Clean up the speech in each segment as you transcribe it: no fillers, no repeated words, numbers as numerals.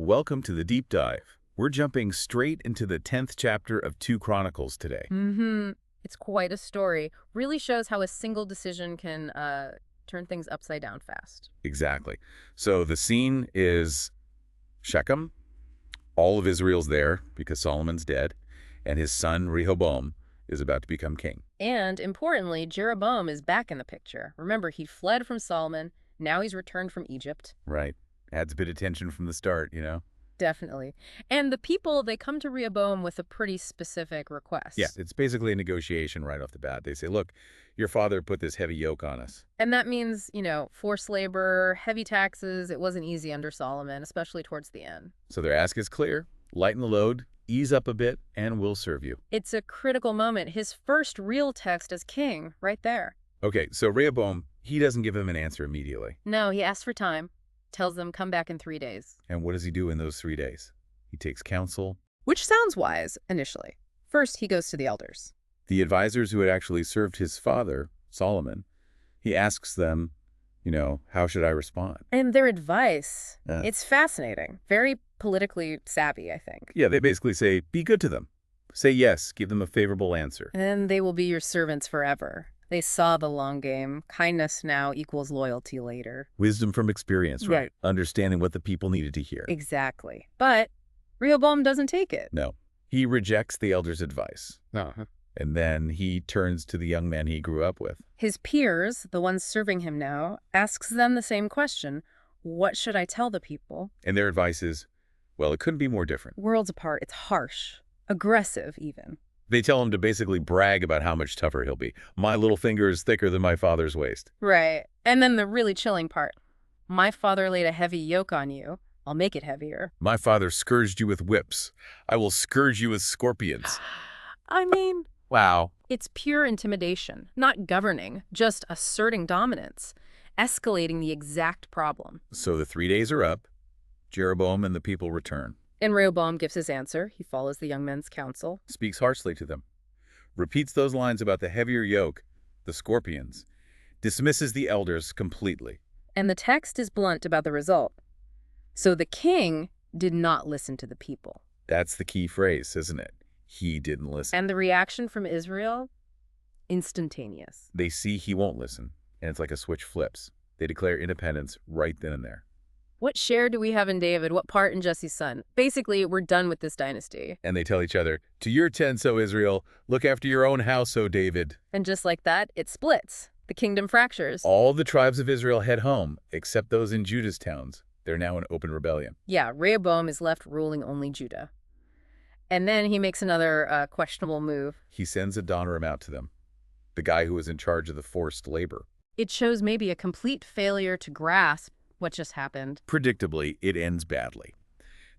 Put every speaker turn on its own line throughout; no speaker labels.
Welcome to the deep dive. We're jumping straight into the 10th chapter of 2 Chronicles today.
It's quite a story. Really shows how a single decision can turn things upside down fast.
Exactly. So the scene is Shechem. All of Israel's there because Solomon's dead, and his son Rehoboam is about to become king.
And importantly, Jeroboam is back in the picture. Remember, he fled from Solomon. Now he's returned from Egypt.
Right. Adds a bit of tension from the start, you know?
Definitely. And the people, they come to Rehoboam with a pretty specific request.
Yeah, it's basically a negotiation right off the bat. They say, look, your father put this heavy yoke on us.
And that means, forced labor, heavy taxes. It wasn't easy under Solomon, especially towards the end.
So their ask is clear. Lighten the load, ease up a bit, and we'll serve you.
It's a critical moment. His first real test as king, right there.
Okay, so Rehoboam, he doesn't give them an answer immediately.
No, he asks for time. Tells them come back in 3 days.
And what does he do in those 3 days? He takes counsel.
Which sounds wise, initially. First, he goes to the elders.
The advisors who had actually served his father, Solomon, he asks them, how should I respond?
And their advice, it's fascinating. Very politically savvy, I think.
Yeah, they basically say, be good to them. Say yes, give them a favorable answer.
And they will be your servants forever. They saw the long game. Kindness now equals loyalty later.
Wisdom from experience, right? Understanding what the people needed to hear.
Exactly. But Rehoboam doesn't take it.
No. He rejects the elders' advice. And then he turns to the young man he grew up with.
His peers, the ones serving him now, asks them the same question. What should I tell the people?
And their advice is, well, it couldn't be more different.
Worlds apart. It's harsh. Aggressive, even.
They tell him to basically brag about how much tougher he'll be. My little finger is thicker than my father's waist.
Right. And then the really chilling part. My father laid a heavy yoke on you. I'll make it heavier.
My father scourged you with whips. I will scourge you with scorpions.
I mean...
Wow.
It's pure intimidation, not governing, just asserting dominance, escalating the exact problem.
So the 3 days are up. Jeroboam and the people return.
And Rehoboam gives his answer. He follows the young men's counsel.
Speaks harshly to them. Repeats those lines about the heavier yoke, the scorpions. Dismisses the elders completely.
And the text is blunt about the result. So the king did not listen to the people.
That's the key phrase, isn't it? He didn't listen.
And the reaction from Israel? Instantaneous.
They see he won't listen, and it's like a switch flips. They declare independence right then and there.
What share do we have in David? What part in Jesse's son? Basically, we're done with this dynasty.
And they tell each other, to your tents, O Israel, look after your own house, O David.
And just like that, it splits. The kingdom fractures.
All the tribes of Israel head home, except those in Judah's towns. They're now in open rebellion.
Yeah, Rehoboam is left ruling only Judah. And then he makes another questionable move.
He sends Adoniram out to them, the guy who was in charge of the forced labor.
It shows maybe a complete failure to grasp what just happened.
Predictably, it ends badly.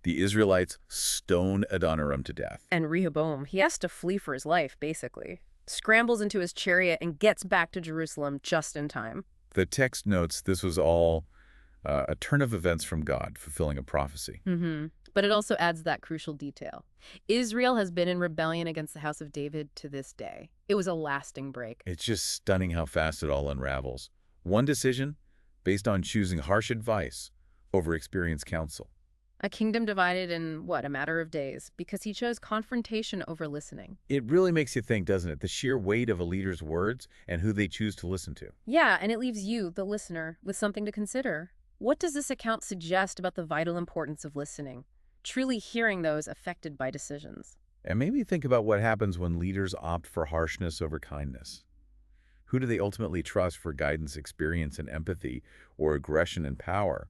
The Israelites stone Adoniram to death.
And Rehoboam, he has to flee for his life, basically. Scrambles into his chariot and gets back to Jerusalem just in time.
The text notes this was all a turn of events from God, fulfilling a prophecy.
But it also adds that crucial detail. Israel has been in rebellion against the house of David to this day. It was a lasting break.
It's just stunning how fast it all unravels. One decision based on choosing harsh advice over experienced counsel.
A kingdom divided in, a matter of days, because he chose confrontation over listening.
It really makes you think, doesn't it? The sheer weight of a leader's words and who they choose to listen to.
Yeah, and it leaves you, the listener, with something to consider. What does this account suggest about the vital importance of listening? Truly hearing those affected by decisions.
And maybe think about what happens when leaders opt for harshness over kindness. Who do they ultimately trust for guidance, experience, and empathy, or aggression and power?